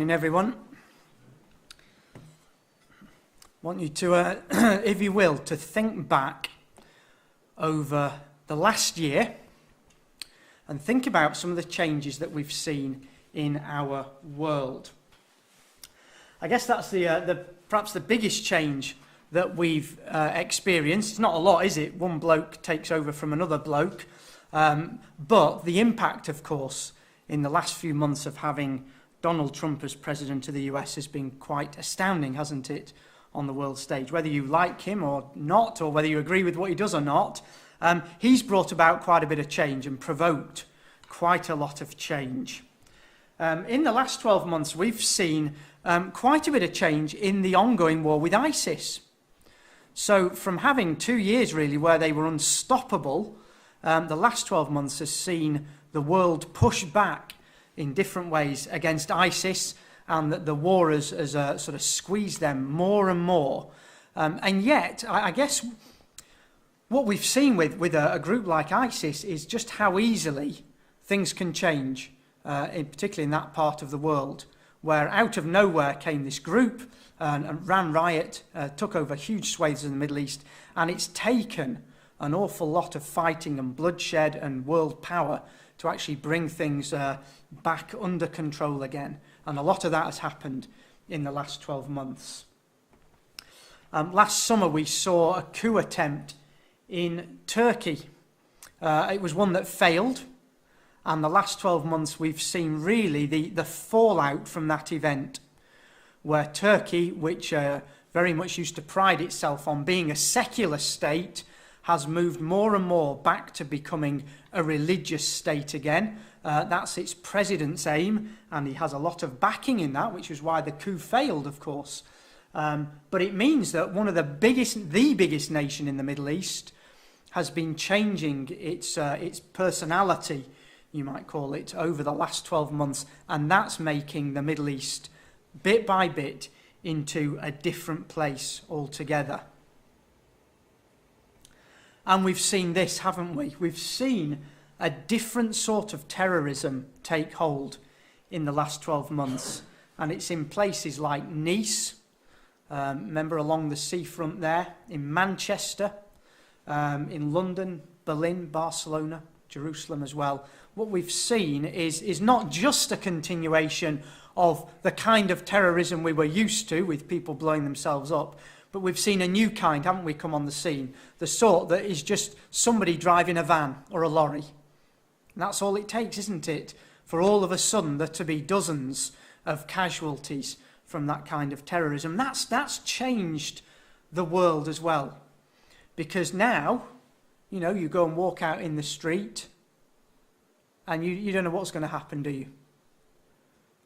Morning, everyone. I want you to, if you will, to think back over the last year and think about some of the changes that we've seen in our world. I guess that's perhaps the biggest change that we've experienced. It's not a lot, is it? One bloke takes over from another bloke. But the impact, of course, in the last few months of having Donald Trump as president of the US has been quite astounding, hasn't it, on the world stage? Whether you like him or not, or whether you agree with what he does or not, he's brought about quite a bit of change and provoked quite a lot of change. In the last 12 months, we've seen quite a bit of change in the ongoing war with ISIS. So from having 2 years, really, where they were unstoppable, the last 12 months has seen the world push back in different ways against ISIS, and that the war has sort of squeezed them more and more. And yet, I guess what we've seen with a group like ISIS is just how easily things can change, particularly in that part of the world, where out of nowhere came this group and ran riot, took over huge swathes of the Middle East, and it's taken an awful lot of fighting and bloodshed and world power to actually bring things back under control again. And a lot of that has happened in the last 12 months. Last summer we saw a coup attempt in Turkey. It was one that failed, and the last 12 months we've seen really the fallout from that event, where Turkey, which very much used to pride itself on being a secular state, has moved more and more back to becoming a religious state again. That's its president's aim, and he has a lot of backing in that, which is why the coup failed, of course. But it means that one of the biggest nation in the Middle East has been changing its personality, you might call it, over the last 12 months, and that's making the Middle East, bit by bit, into a different place altogether. And we've seen this, haven't we? We've seen a different sort of terrorism take hold in the last 12 months. And it's in places like Nice, remember along the seafront there, in Manchester, in London, Berlin, Barcelona, Jerusalem as well. What we've seen is not just a continuation of the kind of terrorism we were used to, with people blowing themselves up, but we've seen a new kind, haven't we, come on the scene? The sort that is just somebody driving a van or a lorry. And that's all it takes, isn't it, for all of a sudden there to be dozens of casualties from that kind of terrorism. That's changed the world as well. Because now, you know, you go and walk out in the street and you don't know what's going to happen, do you?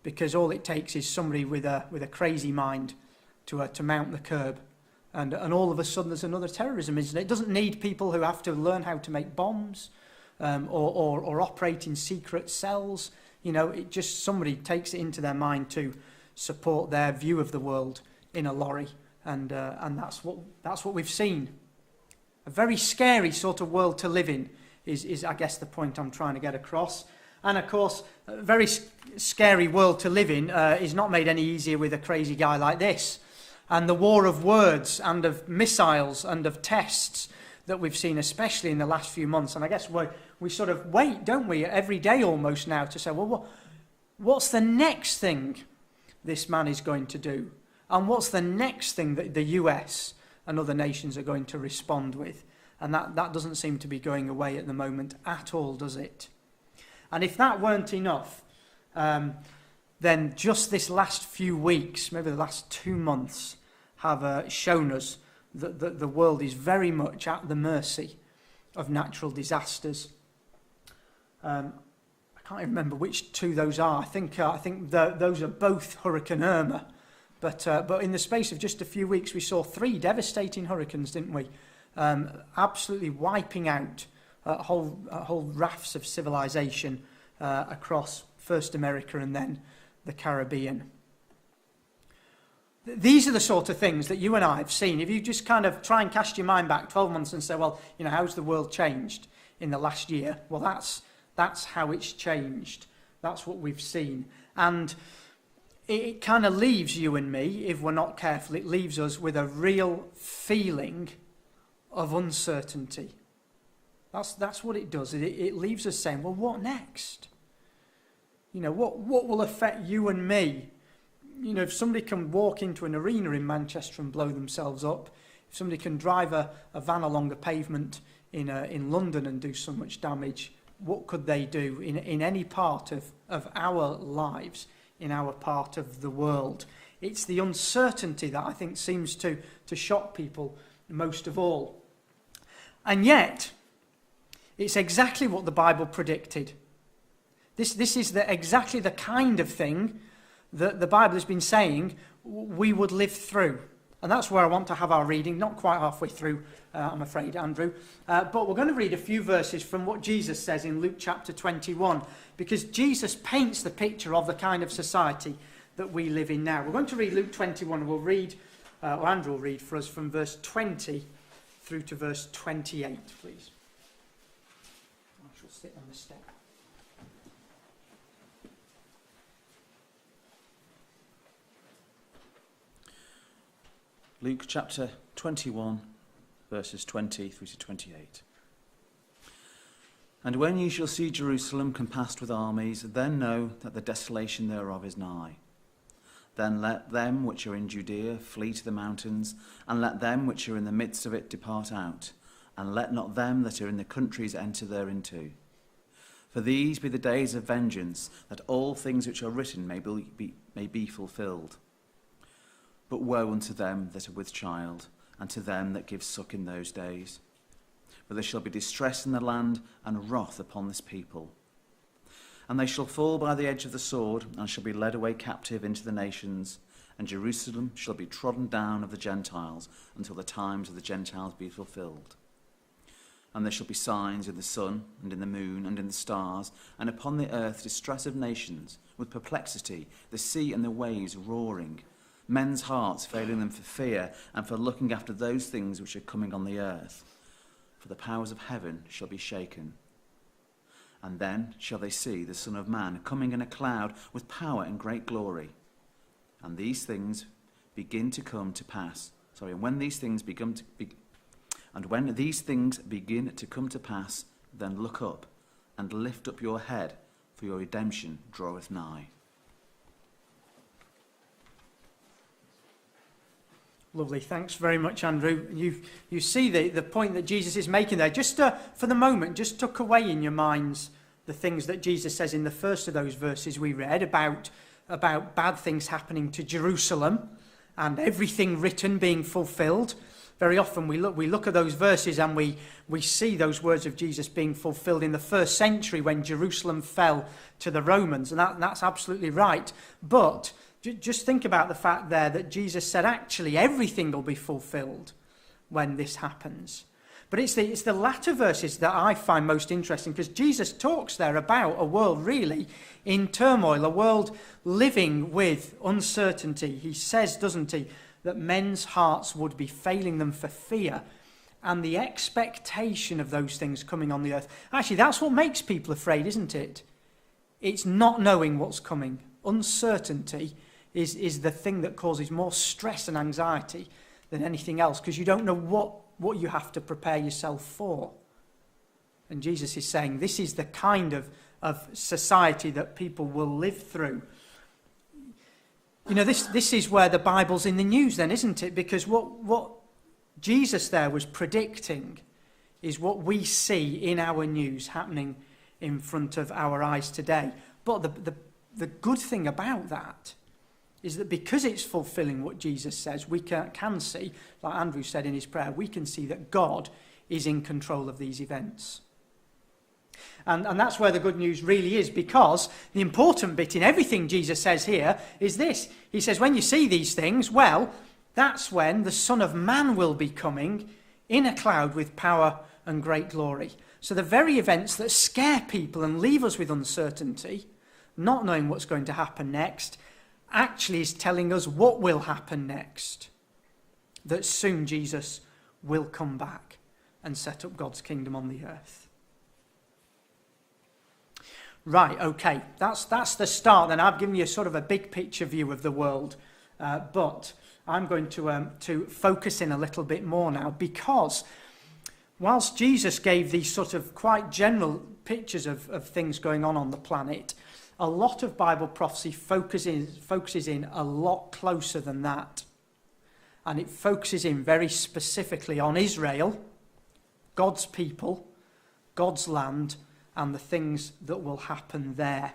Because all it takes is somebody with a crazy mind to mount the curb. And all of a sudden there's another terrorism, isn't it? It doesn't need people who have to learn how to make bombs or operate in secret cells. You know, it just somebody takes it into their mind to support their view of the world in a lorry. And that's what we've seen. A very scary sort of world to live in is I guess, the point I'm trying to get across. And, of course, a very scary world to live in is not made any easier with a crazy guy like this. And the war of words and of missiles and of tests that we've seen, especially in the last few months. And I guess we sort of wait, don't we, every day almost now to say, well, what's the next thing this man is going to do? And what's the next thing that the US and other nations are going to respond with? And that doesn't seem to be going away at the moment at all, does it? And if that weren't enough, then just this last few weeks, maybe the last 2 months, have shown us that the world is very much at the mercy of natural disasters. I can't even remember which two those are. I think those are both Hurricane Irma. But in the space of just a few weeks, we saw 3 devastating hurricanes, didn't we? Absolutely wiping out whole rafts of civilization across first America and then the Caribbean. These are the sort of things that you and I have seen. If you just kind of try and cast your mind back 12 months and say, well, you know, how's the world changed in the last year? Well, that's how it's changed. That's what we've seen. And it kind of leaves you and me, if we're not careful, it leaves us with a real feeling of uncertainty. That's what it does. It leaves us saying, well, what next? You know, what will affect you and me? You know, if somebody can walk into an arena in Manchester and blow themselves up, if somebody can drive a van along a pavement in London and do so much damage, what could they do in any part of our lives, in our part of the world? It's the uncertainty that I think seems to shock people most of all. And yet, it's exactly what the Bible predicted. This is exactly the kind of thing that the Bible has been saying we would live through. And that's where I want to have our reading, not quite halfway through, I'm afraid, Andrew. But we're going to read a few verses from what Jesus says in Luke chapter 21, because Jesus paints the picture of the kind of society that we live in now. We're going to read Luke 21, and we'll read, or Andrew will read for us from verse 20 through to verse 28, please. I shall sit on the step. Luke chapter 21, verses 20 through to 28. And when ye shall see Jerusalem compassed with armies, then know that the desolation thereof is nigh. Then let them which are in Judea flee to the mountains, and let them which are in the midst of it depart out, and let not them that are in the countries enter thereinto. For these be the days of vengeance, that all things which are written may be fulfilled. But woe unto them that are with child, and to them that give suck in those days. For there shall be distress in the land, and wrath upon this people. And they shall fall by the edge of the sword, and shall be led away captive into the nations, and Jerusalem shall be trodden down of the Gentiles, until the times of the Gentiles be fulfilled. And there shall be signs in the sun, and in the moon, and in the stars, and upon the earth distress of nations, with perplexity, the sea and the waves roaring, men's hearts failing them for fear, and for looking after those things which are coming on the earth. For the powers of heaven shall be shaken. And then shall they see the Son of Man coming in a cloud with power and great glory. And these things begin to come to pass. And when these things begin to come to pass, then look up and lift up your head, for your redemption draweth nigh. Lovely. Thanks very much, Andrew. You see the point that Jesus is making there. Just for the moment, just tuck away in your minds the things that Jesus says in the first of those verses we read about bad things happening to Jerusalem and everything written being fulfilled. Very often we look at those verses and we see those words of Jesus being fulfilled in the first century when Jerusalem fell to the Romans, and that's absolutely right. But just think about the fact there that Jesus said actually everything will be fulfilled when this happens. But it's the latter verses that I find most interesting, because Jesus talks there about a world really in turmoil, a world living with uncertainty. He says, doesn't he, that men's hearts would be failing them for fear and the expectation of those things coming on the earth. Actually, that's what makes people afraid, isn't it? It's not knowing what's coming. Uncertainty is the thing that causes more stress and anxiety than anything else, because you don't know what you have to prepare yourself for. And Jesus is saying this is the kind of society that people will live through. You know, this is where the Bible's in the news then, isn't it? Because what Jesus there was predicting is what we see in our news happening in front of our eyes today. But the good thing about that is that because it's fulfilling what Jesus says, we can see, like Andrew said in his prayer, we can see that God is in control of these events. And that's where the good news really is, because the important bit in everything Jesus says here is this. He says, when you see these things, well, that's when the Son of Man will be coming in a cloud with power and great glory. So the very events that scare people and leave us with uncertainty, not knowing what's going to happen next, actually is telling us what will happen next. That soon Jesus will come back and set up God's kingdom on the earth. Right, okay, that's the start. Then I've given you sort of a big picture view of the world, but I'm going to focus in a little bit more now, because whilst Jesus gave these sort of quite general pictures of things going on the planet, a lot of Bible prophecy focuses in a lot closer than that. And it focuses in very specifically on Israel, God's people, God's land, and the things that will happen there.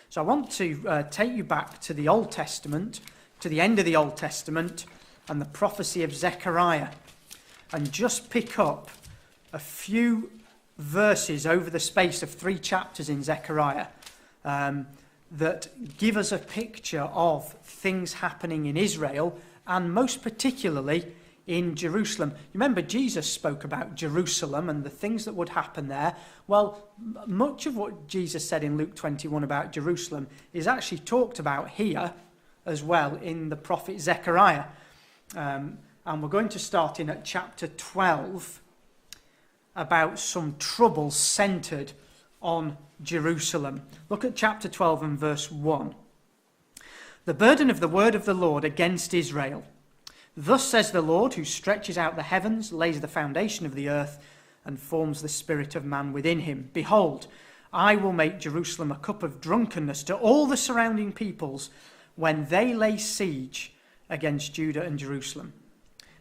So I want to take you back to the Old Testament, to the end of the Old Testament, and the prophecy of Zechariah, and just pick up a few verses over the space of 3 chapters in Zechariah that give us a picture of things happening in Israel, and most particularly in Jerusalem. Remember, Jesus spoke about Jerusalem and the things that would happen there. Well, much of what Jesus said in Luke 21 about Jerusalem is actually talked about here as well in the prophet Zechariah. And we're going to start in at chapter 12 about some trouble centred on Jerusalem. Look at chapter 12 and verse 1. The burden of the word of the Lord against Israel. Thus says the Lord, who stretches out the heavens, lays the foundation of the earth, and forms the spirit of man within him. Behold, I will make Jerusalem a cup of drunkenness to all the surrounding peoples when they lay siege against Judah and Jerusalem.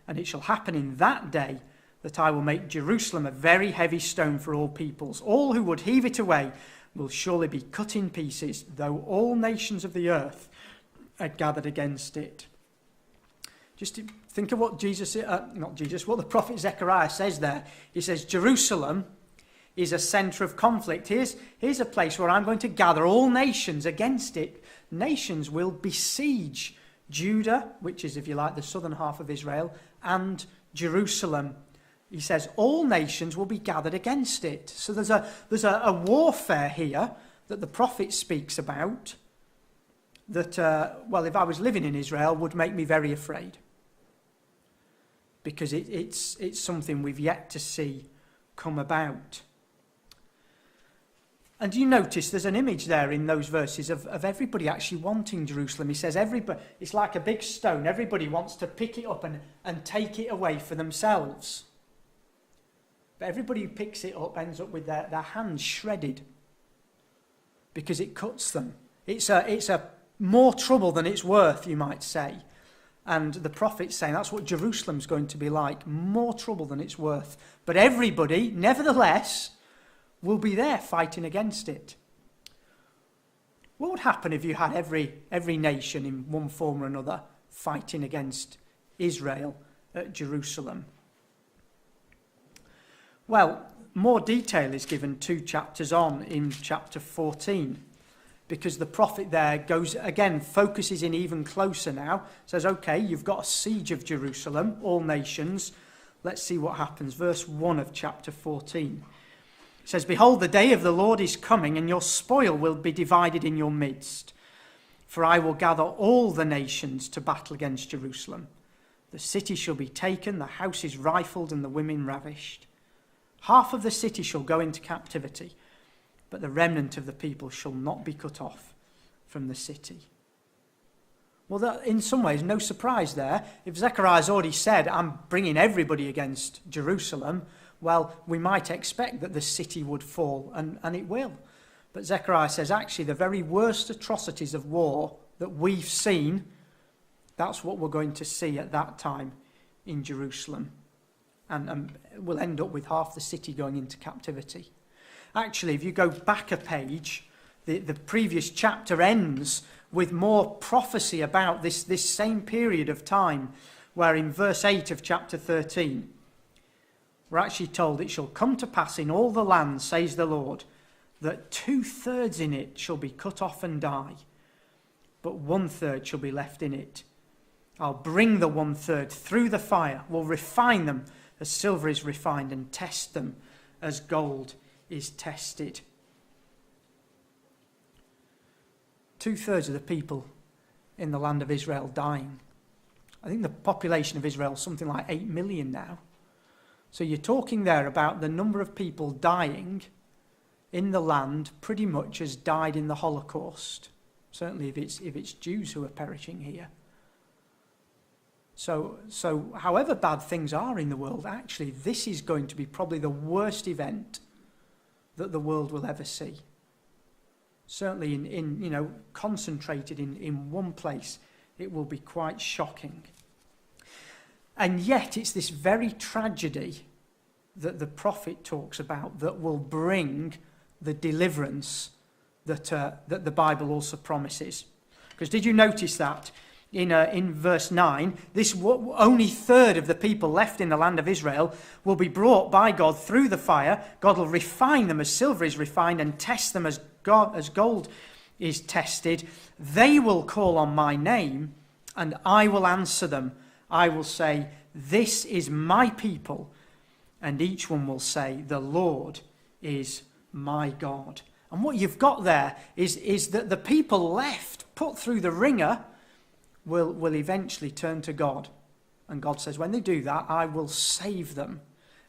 And it shall happen in that day that I will make Jerusalem a very heavy stone for all peoples. All who would heave it away will surely be cut in pieces, though all nations of the earth are gathered against it. Just think of what what the prophet Zechariah says there. He says, Jerusalem is a centre of conflict. Here's a place where I'm going to gather all nations against it. Nations will besiege Judah, which is, if you like, the southern half of Israel, and Jerusalem. He says all nations will be gathered against it. So there's a warfare here that the prophet speaks about that, if I was living in Israel, would make me very afraid. Because it's something we've yet to see come about. And you notice there's an image there in those verses of everybody actually wanting Jerusalem. He says everybody, it's like a big stone. Everybody wants to pick it up and take it away for themselves. But everybody who picks it up ends up with their hands shredded because it cuts them. It's a more trouble than it's worth, you might say. And the prophet's saying that's what Jerusalem's going to be like, more trouble than it's worth. But everybody, nevertheless, will be there fighting against it. What would happen if you had every nation in one form or another fighting against Israel at Jerusalem? Well, more detail is given 2 chapters on in chapter 14. Because the prophet there goes, again, focuses in even closer now. Says, okay, you've got a siege of Jerusalem, all nations. Let's see what happens. Verse 1 of chapter 14. It says, Behold, the day of the Lord is coming, and your spoil will be divided in your midst. For I will gather all the nations to battle against Jerusalem. The city shall be taken, the houses rifled, and the women ravished. Half of the city shall go into captivity, but the remnant of the people shall not be cut off from the city. Well, that, in some ways, no surprise there. If Zechariah's already said, I'm bringing everybody against Jerusalem, well, we might expect that the city would fall, and it will. But Zechariah says, actually, the very worst atrocities of war that we've seen, that's what we're going to see at that time in Jerusalem. And we'll end up with half the city going into captivity. Actually, if you go back a page, the previous chapter ends with more prophecy about this same period of time, where in verse 8 of chapter 13, we're actually told, It shall come to pass in all the land, says the Lord, that 2/3 in it shall be cut off and die, but 1/3 shall be left in it. I'll bring the 1/3 through the fire, will refine them as silver is refined, and test them as gold is tested. 2/3 of the people in the land of Israel dying. I think the population of Israel is something like 8 million now. So you're talking there about the number of people dying in the land pretty much has died in the Holocaust. Certainly if it's Jews who are perishing here. So however bad things are in the world, actually this is going to be probably the worst event that the world will ever see. Certainly in concentrated in one place, it will be quite shocking. And yet it's this very tragedy that the prophet talks about that will bring the deliverance that the Bible also promises. Because did you notice that in verse 9, this only third of the people left in the land of Israel will be brought by God through the fire. God will refine them as silver is refined and test them as gold is tested. They will call on my name and I will answer them. I will say, this is my people. And each one will say, the Lord is my God. And what you've got there is that the people left, put through the ringer, will eventually turn to God. And God says, when they do that, I will save them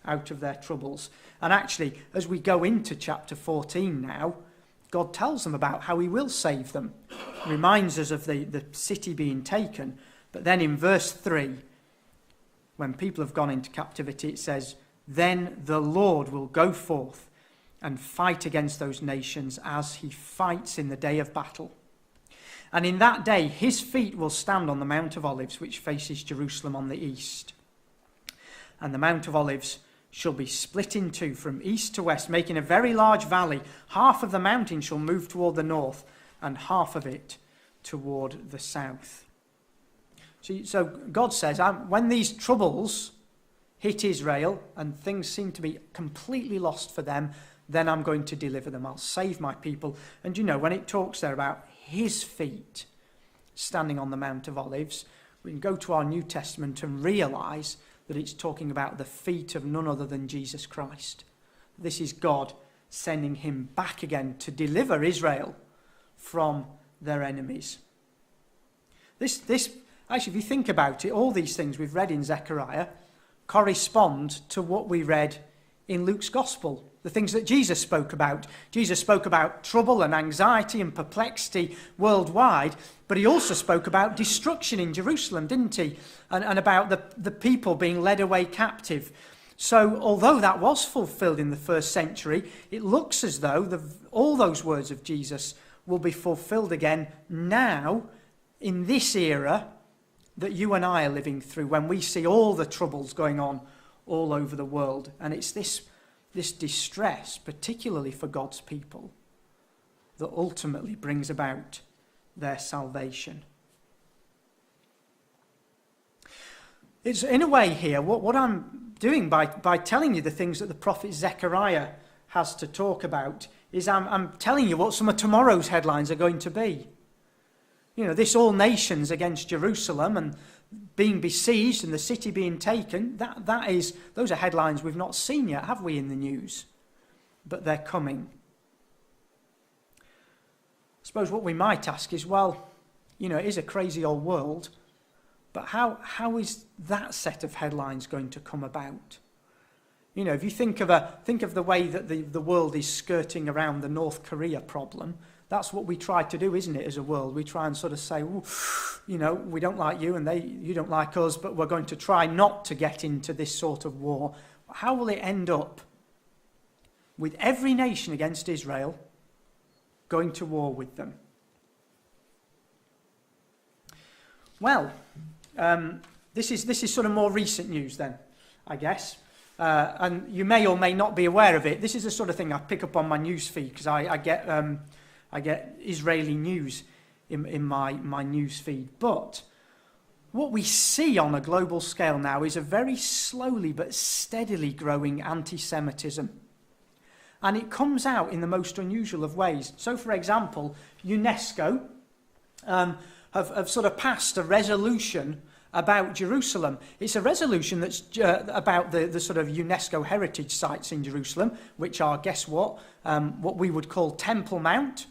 out of their troubles. And actually, as we go into chapter 14 now, God tells them about how he will save them. Reminds us of the city being taken. But then in verse 3, when people have gone into captivity, it says, then the Lord will go forth and fight against those nations as he fights in the day of battle. And in that day, his feet will stand on the Mount of Olives, which faces Jerusalem on the east. And the Mount of Olives shall be split in two from east to west, making a very large valley. Half of the mountain shall move toward the north, and half of it toward the south. So God says, when these troubles hit Israel and things seem to be completely lost for them, then I'm going to deliver them. I'll save my people. And when it talks there about his feet standing on the Mount of Olives, we can go to our New Testament and realize that it's talking about the feet of none other than Jesus Christ. This is God sending him back again to deliver Israel from their enemies. This actually, if you think about it, all these things we've read in Zechariah correspond to what we read in Luke's Gospel. The things that Jesus spoke about. Jesus spoke about trouble and anxiety and perplexity worldwide, but he also spoke about destruction in Jerusalem, didn't he? And about the people being led away captive. So although that was fulfilled in the first century, it looks as though all those words of Jesus will be fulfilled again now in this era that you and I are living through, when we see all the troubles going on all over the world. And it's this distress, particularly for God's people, that ultimately brings about their salvation. It's in a way here, what I'm doing by telling you the things that the prophet Zechariah has to talk about, is I'm telling you what some of tomorrow's headlines are going to be. This all nations against Jerusalem and being besieged and the city being taken, those are headlines we've not seen yet, have we, in the news? But they're coming. I suppose what we might ask is, well, it is a crazy old world, but how is that set of headlines going to come about? If you think of the way that the world is skirting around the North Korea problem, that's what we try to do, isn't it, as a world? We try and sort of say, we don't like you and you don't like us, but we're going to try not to get into this sort of war. How will it end up with every nation against Israel going to war with them? Well, this is sort of more recent news then, I guess. And you may or may not be aware of it. This is the sort of thing I pick up on my news feed, because I get Israeli news in my news feed. But what we see on a global scale now is a very slowly but steadily growing anti-Semitism. And it comes out in the most unusual of ways. So, for example, UNESCO have sort of passed a resolution about Jerusalem. It's a resolution that's about the sort of UNESCO heritage sites in Jerusalem, which are, guess what we would call Temple Mount.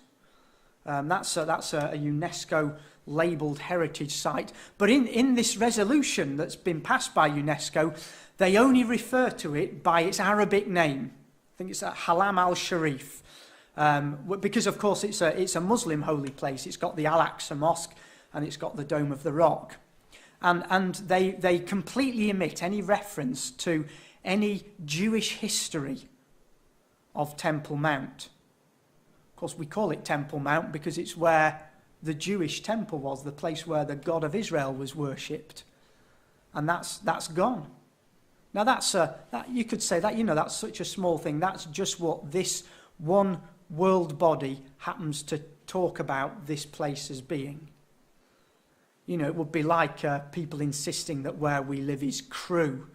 That's a UNESCO labelled heritage site. But in this resolution that's been passed by UNESCO, they only refer to it by its Arabic name. I think it's Haram al-Sharif. Because, of course, it's a Muslim holy place. It's got the Al-Aqsa Mosque and it's got the Dome of the Rock. And they completely omit any reference to any Jewish history of Temple Mount. Of course, we call it Temple Mount because it's where the Jewish temple was, the place where the God of Israel was worshipped. And that's gone. Now, that you could say that, that's such a small thing. That's just what this one world body happens to talk about this place as being. It would be like people insisting that where we live is crew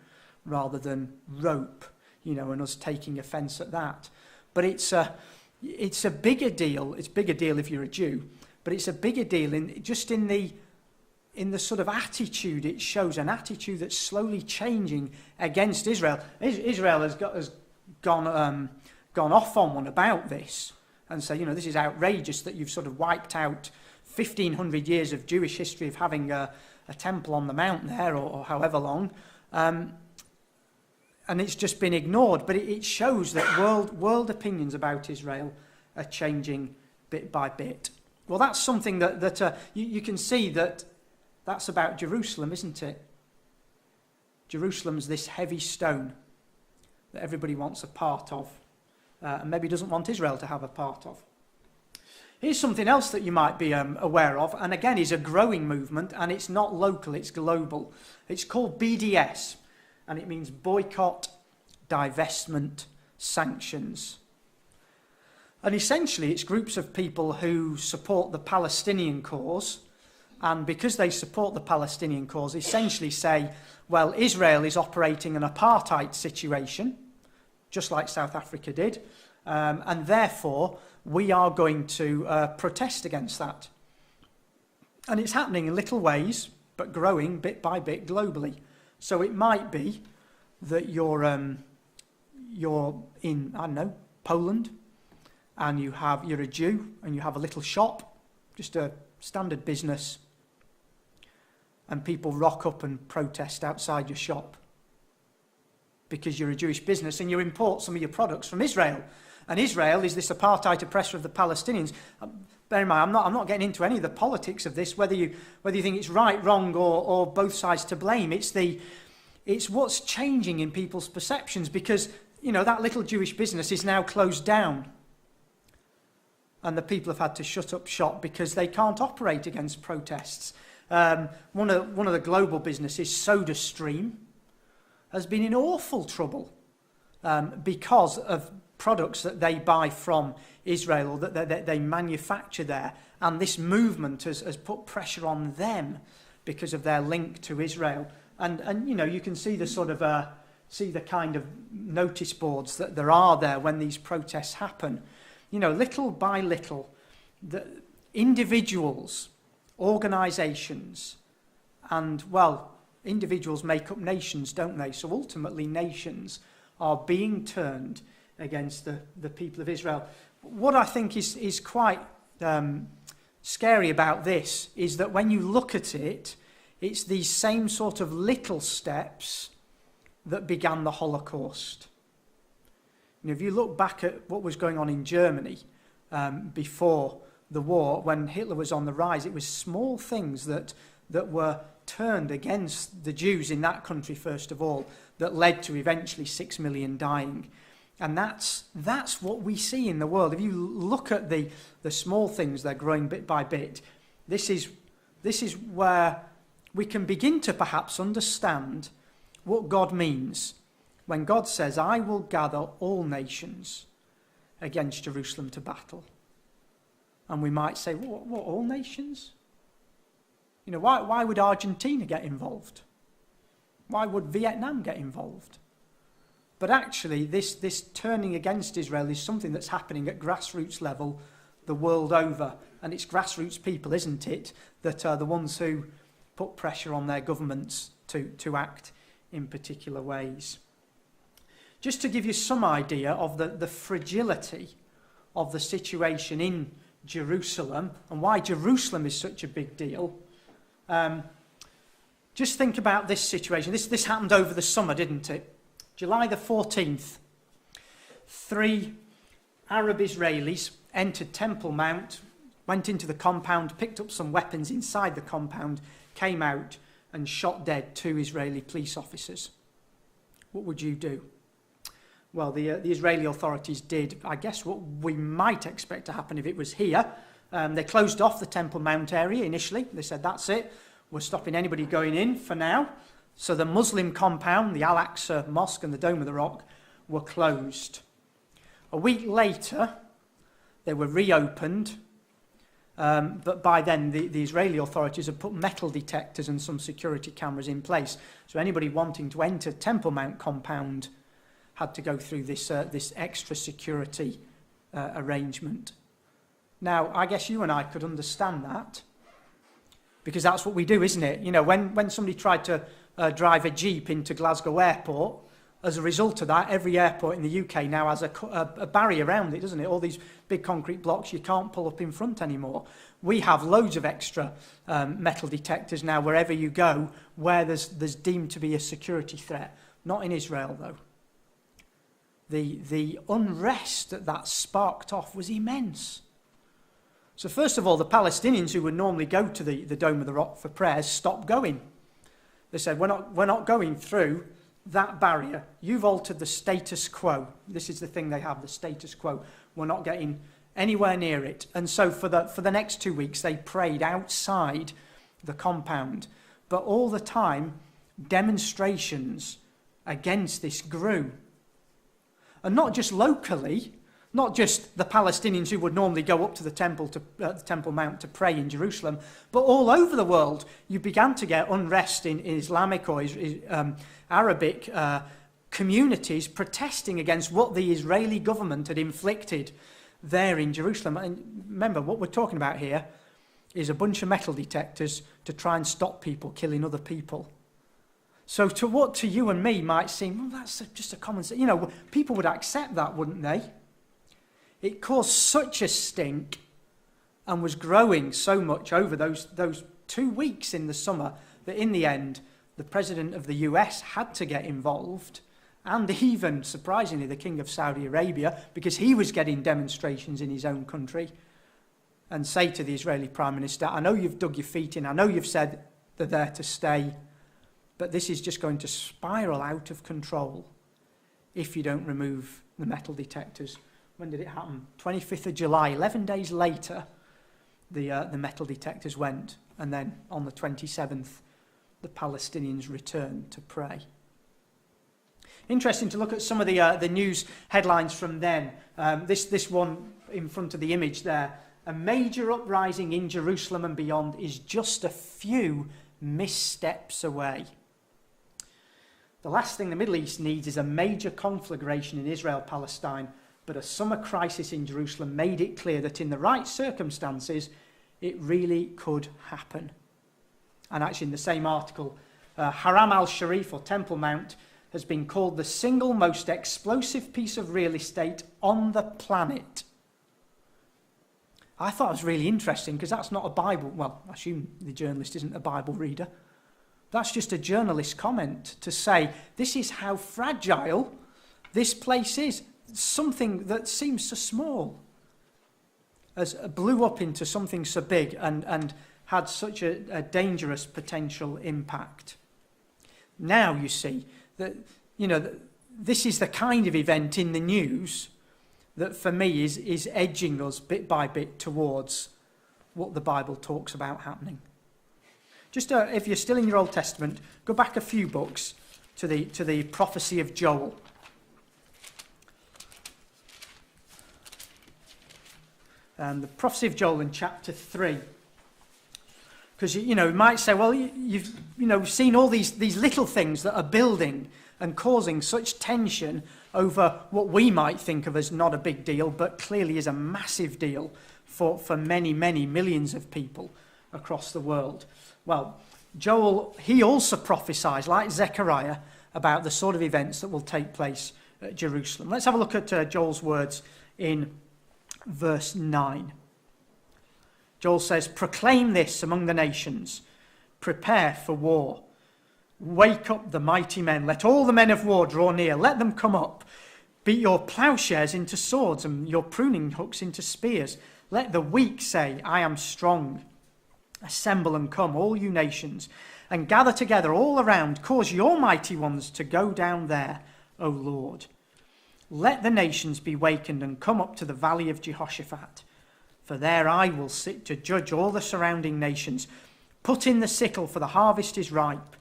rather than rope, and us taking offence at that. But it's a bigger deal. It's a bigger deal if you're a Jew, but it's a bigger deal in the sort of attitude it shows, an attitude that's slowly changing against Israel. Israel has gone off on one about this and say, this is outrageous that you've sort of wiped out 1,500 years of Jewish history of having a temple on the mount there, or however long, and it's just been ignored. But it shows that world opinions about Israel are changing bit by bit. Well, that's something that you can see that's about Jerusalem, isn't it? Jerusalem's this heavy stone that everybody wants a part of, and maybe doesn't want Israel to have a part of. Here's something else that you might be aware of, and again is a growing movement, and it's not local, it's global. It's called BDS, and it means boycott, divestment, sanctions. And essentially it's groups of people who support the Palestinian cause, and because they support the Palestinian cause, essentially say, well, Israel is operating an apartheid situation, just like South Africa did, and therefore we are going to protest against that. And it's happening in little ways, but growing bit by bit globally. So it might be that you're in, I don't know, Poland, and you're a Jew, and you have a little shop, just a standard business, and people rock up and protest outside your shop because you're a Jewish business and you import some of your products from Israel. And Israel is this apartheid oppressor of the Palestinians. Bear in mind, I'm not getting into any of the politics of this, whether you think it's right, wrong, or both sides to blame. It's what's changing in people's perceptions, because that little Jewish business is now closed down, and the people have had to shut up shop because they can't operate against protests. One of the global businesses, SodaStream, has been in awful trouble because of products that they buy from Israel, or that they manufacture there, and this movement has put pressure on them because of their link to Israel. And you can see the sort of see the kind of notice boards that there are there when these protests happen. Little by little, the individuals, organisations, and, well, individuals make up nations, don't they? So ultimately nations are being turned against the people of Israel. What I think is quite scary about this is that when you look at it, it's these same sort of little steps that began the Holocaust. If you look back at what was going on in Germany before the war, when Hitler was on the rise, it was small things that were turned against the Jews in that country, first of all, that led to eventually 6 million dying. And that's what we see in the world. If you look at the small things, they're growing bit by bit. This is where we can begin to perhaps understand what God means when God says, I will gather all nations against Jerusalem to battle. And we might say, what all nations? Why would Argentina get involved? Why would Vietnam get involved? But actually, this turning against Israel is something that's happening at grassroots level the world over. And it's grassroots people, isn't it, that are the ones who put pressure on their governments to act in particular ways. Just to give you some idea of the fragility of the situation in Jerusalem and why Jerusalem is such a big deal, just think about this situation. This happened over the summer, didn't it? July the 14th, 3 Arab Israelis entered Temple Mount, went into the compound, picked up some weapons inside the compound, came out and shot dead 2 Israeli police officers. What would you do? Well, the Israeli authorities did, I guess, what we might expect to happen if it was here. They closed off the Temple Mount area initially. They said, that's it. We're stopping anybody going in for now. So the Muslim compound, the Al-Aqsa Mosque and the Dome of the Rock were closed. A week later, they were reopened. But by then, the Israeli authorities had put metal detectors and some security cameras in place. So anybody wanting to enter Temple Mount compound had to go through this extra security arrangement. Now, I guess you and I could understand that, because that's what we do, isn't it? You know, when somebody tried to drive a Jeep into Glasgow Airport, as a result of that, every airport in the UK now has a barrier around it, doesn't it? All these big concrete blocks you can't pull up in front anymore. We have loads of extra metal detectors now wherever you go, where there's deemed to be a security threat. Not in Israel, though. The unrest that sparked off was immense. So first of all, the Palestinians who would normally go to the Dome of the Rock for prayers stopped going. They said, we're not going through that barrier. You've altered the status quo. This is the thing they have, the status quo. We're not getting anywhere near it. And so for the next 2 weeks, they prayed outside the compound. But all the time, demonstrations against this grew. And not just locally, not just the Palestinians who would normally go up to the Temple Mount to pray in Jerusalem, but all over the world, you began to get unrest in Islamic or Arabic communities protesting against what the Israeli government had inflicted there in Jerusalem. And remember, what we're talking about here is a bunch of metal detectors to try and stop people killing other people. So to what to you and me might seem, well, that's just a common sense. You know, people would accept that, wouldn't they? It caused such a stink and was growing so much over those 2 weeks in the summer that in the end, the president of the US had to get involved, and even, surprisingly, the king of Saudi Arabia, because he was getting demonstrations in his own country, and say to the Israeli prime minister, I know you've dug your feet in, I know you've said they're there to stay, but this is just going to spiral out of control if you don't remove the metal detectors. When did it happen? 25th of July, 11 days later, the metal detectors went, and then on the 27th, the Palestinians returned to pray. Interesting to look at some of the news headlines from then. This one in front of the image there. A major uprising in Jerusalem and beyond is just a few missteps away. The last thing the Middle East needs is a major conflagration in Israel-Palestine, but a summer crisis in Jerusalem made it clear that in the right circumstances, it really could happen. And actually in the same article, Haram al-Sharif, or Temple Mount, has been called the single most explosive piece of real estate on the planet. I thought it was really interesting because that's not a Bible. Well, I assume the journalist isn't a Bible reader. That's just a journalist's comment to say, this is how fragile this place is. Something that seems so small as blew up into something so big and had such a dangerous potential impact. Now you see that, you know, this is the kind of event in the news that for me is edging us bit by bit towards what the Bible talks about happening. Just if you're still in your Old Testament, go back a few books to the prophecy of Joel. The prophecy of Joel in chapter 3. Because, you know, you might say, well, you've seen all these little things that are building and causing such tension over what we might think of as not a big deal, but clearly is a massive deal for many, many millions of people across the world. Well, Joel, he also prophesies, like Zechariah, about the sort of events that will take place at Jerusalem. Let's have a look at Joel's words in verse 9. Joel says, proclaim this among the nations, prepare for war. Wake up the mighty men, let all the men of war draw near, let them come up. Beat your plowshares into swords and your pruning hooks into spears. Let the weak say, I am strong. Assemble and come, all you nations, and gather together all around. Cause your mighty ones to go down there, O Lord. Let the nations be wakened and come up to the valley of Jehoshaphat. For there I will sit to judge all the surrounding nations. Put in the sickle, for the harvest is ripe.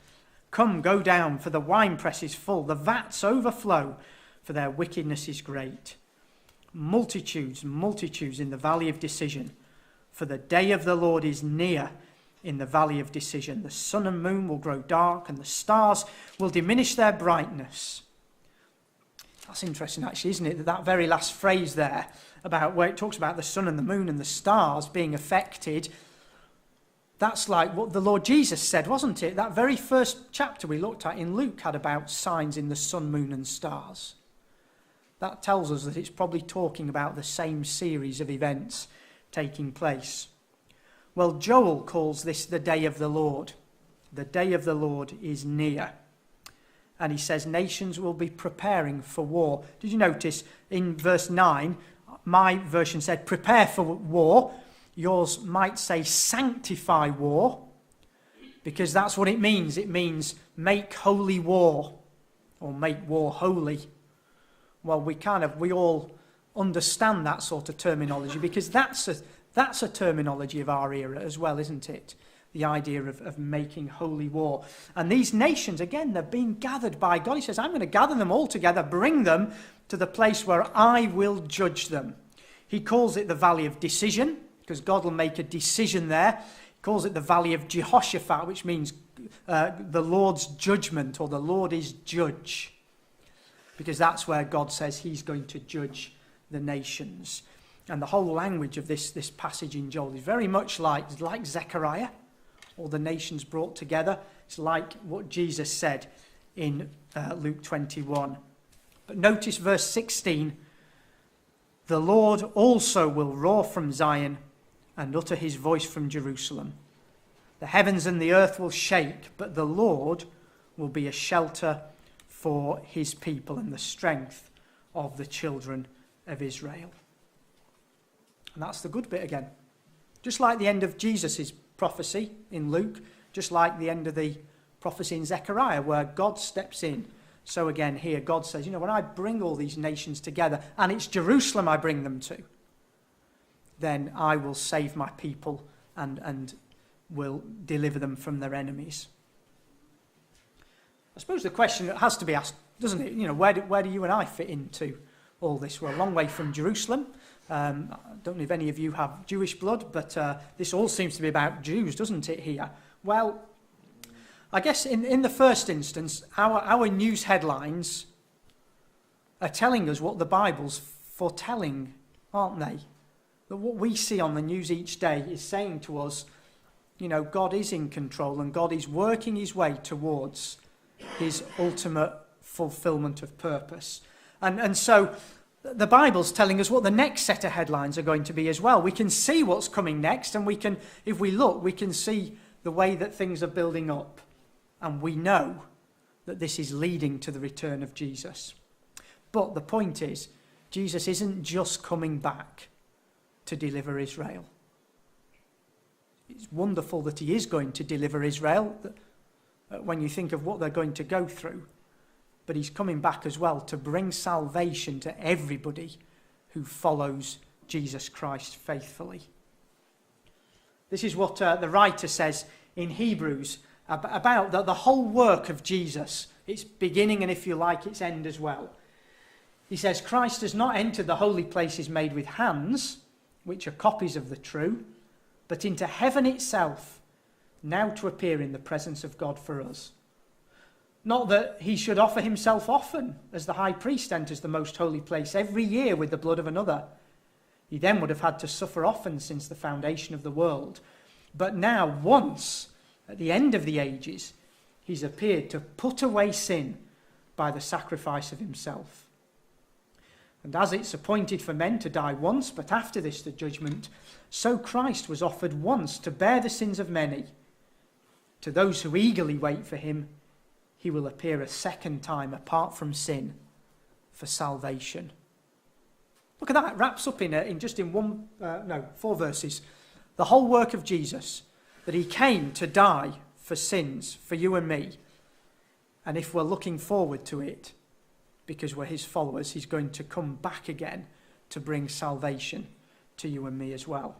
Come, go down, for the winepress is full. The vats overflow, for their wickedness is great. Multitudes, multitudes in the valley of decision. For the day of the Lord is near in the valley of decision. The sun and moon will grow dark, and the stars will diminish their brightness. That's interesting, actually, isn't it? That very last phrase there, about where it talks about the sun and the moon and the stars being affected, that's like what the Lord Jesus said, wasn't it? That very first chapter we looked at in Luke had about signs in the sun, moon and stars. That tells us that it's probably talking about the same series of events taking place. Well, Joel calls this the day of the Lord. The day of the Lord is near. And he says nations will be preparing for war. Did you notice in verse 9, my version said prepare for war. Yours might say sanctify war, because that's what it means. It means make holy war, or make war holy. Well, we all understand that sort of terminology, because that's a terminology of our era as well, isn't it? The idea of making holy war. And these nations, again, they're being gathered by God. He says, I'm going to gather them all together, bring them to the place where I will judge them. He calls it the valley of decision, because God will make a decision there. He calls it the valley of Jehoshaphat, which means the Lord's judgment, or the Lord is judge, because that's where God says he's going to judge the nations. And the whole language of this passage in Joel is very much like Zechariah, all the nations brought together. It's like what Jesus said in Luke 21. But notice verse 16. The Lord also will roar from Zion and utter his voice from Jerusalem. The heavens and the earth will shake, but the Lord will be a shelter for his people and the strength of the children of Israel. And that's the good bit again. Just like the end of Jesus' prophecy in Luke, just like the end of the prophecy in Zechariah, where God steps in. So again here, God says, when I bring all these nations together, and it's Jerusalem I bring them to, then I will save my people and will deliver them from their enemies. I suppose the question that has to be asked, doesn't it? Where do you and I fit into all this? We're a long way from Jerusalem. I don't know if any of you have Jewish blood, but this all seems to be about Jews, doesn't it, here? Well, I guess in the first instance, our news headlines are telling us what the Bible's foretelling, aren't they? That what we see on the news each day is saying to us, God is in control and God is working his way towards his ultimate fulfillment of purpose. And so the Bible's telling us what the next set of headlines are going to be as well. We can see what's coming next, and if we look, we can see the way that things are building up. And we know that this is leading to the return of Jesus. But the point is, Jesus isn't just coming back to deliver Israel. It's wonderful that he is going to deliver Israel when you think of what they're going to go through. But he's coming back as well to bring salvation to everybody who follows Jesus Christ faithfully. This is what the writer says in Hebrews about the whole work of Jesus, its beginning and, if you like, its end as well. He says, Christ has not entered the holy places made with hands, which are copies of the true, but into heaven itself, now to appear in the presence of God for us. Not that he should offer himself often, as the high priest enters the most holy place every year with the blood of another. He then would have had to suffer often since the foundation of the world. But now, once, at the end of the ages, he's appeared to put away sin by the sacrifice of himself. And as it's appointed for men to die once, but after this the judgment, so Christ was offered once to bear the sins of many. To those who eagerly wait for him, he will appear a second time apart from sin for salvation. Look at that. It wraps up in 4 verses. The whole work of Jesus, that he came to die for sins, for you and me. And if we're looking forward to it, because we're his followers, he's going to come back again to bring salvation to you and me as well.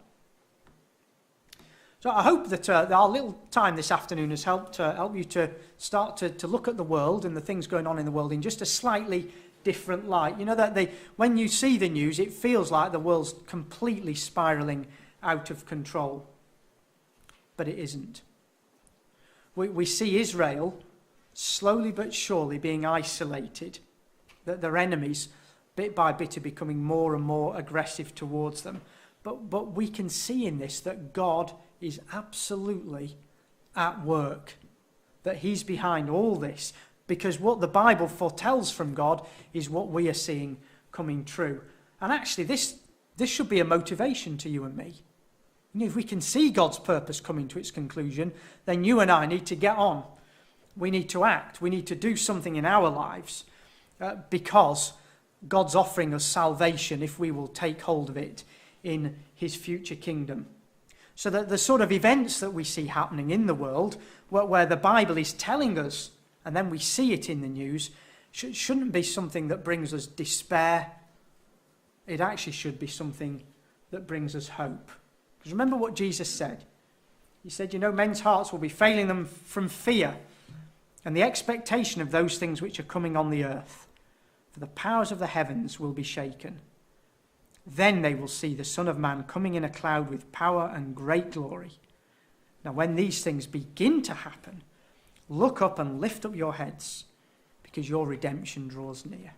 So I hope that our little time this afternoon has helped help you to start to look at the world and the things going on in the world in just a slightly different light. You know that when you see the news, it feels like the world's completely spiralling out of control. But it isn't. We see Israel slowly but surely being isolated, that their enemies, bit by bit, are becoming more and more aggressive towards them. But we can see in this that God is absolutely at work, that he's behind all this, because what the Bible foretells from God is what we are seeing coming true. And actually, this should be a motivation to you and me. You know, if we can see God's purpose coming to its conclusion, then you and I need to get on. We need to act. We need to do something in our lives because God's offering us salvation if we will take hold of it in his future kingdom. So that the sort of events that we see happening in the world, where the Bible is telling us, and then we see it in the news, shouldn't be something that brings us despair. It actually should be something that brings us hope. Because remember what Jesus said. He said, you know, men's hearts will be failing them from fear and the expectation of those things which are coming on the earth. For the powers of the heavens will be shaken. Then they will see the Son of Man coming in a cloud with power and great glory. Now, when these things begin to happen, look up and lift up your heads, because your redemption draws near.